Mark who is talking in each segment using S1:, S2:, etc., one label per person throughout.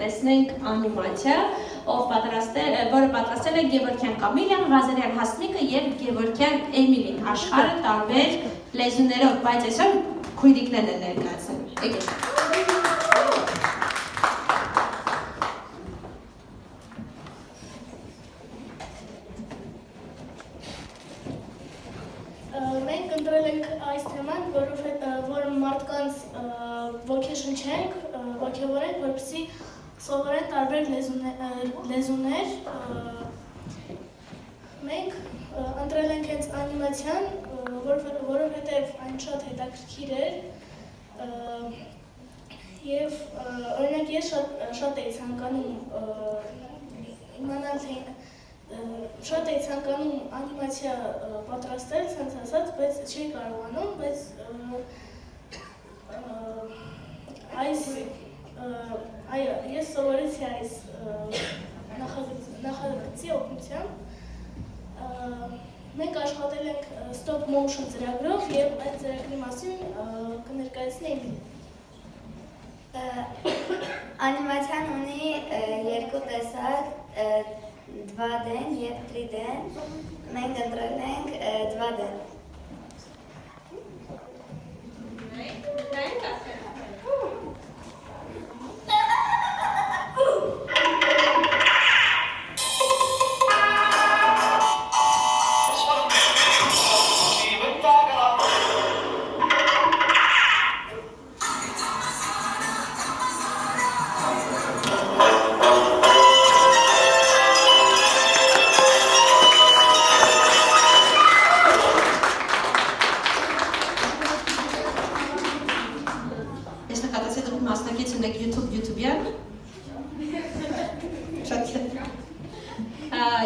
S1: տեսնենք անիմացիա, որը պատրաստել է Գևորգյան Կամիլյան, Ղազարյան Հասմիկը և Գևորգյան Էմիլին, աշխարհը տարբեր լեզուներով, բայց այսօր քույրիկներն են ներկայացնում։ Եկեք։
S2: Մենք ընտրել ենք այս թեման, որը մարդկանց ոգեշնչենք, ոգևորենք, որպեսզի սովորեն տարբեր լեզուներ։ Մենք ընտրել ենք հենց անիմացիան, որովհետև այն շատ հետաքրքիր էր և օրինակ ես շատ էի ցանկանում իմանալ, թե շատ էի ցանկանում անիմացիա պատրաստել, ցենց ասած, բայց չի կարողանում, բայց ես սովորեցի այս նախագծի օգնությամբ։ Մենք աշխատել ենք stop motion ծրագրով և այդ ծրագրի մասին կներկայացնեի։
S3: Անիմացիան ունի երկու տեսակ, 2D և 3D, մենք ընտրել ենք 2D։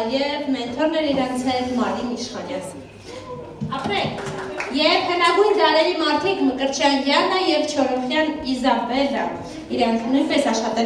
S1: Եվ մենթորներ իրանց հետ Մարին Իշխանյան։ Ապրեք, և հնագույն դարերի մարդիկ Մկրտչյան Յաննա և Չորոխյան Իզաբելլա իրանք նույնպես աշխատել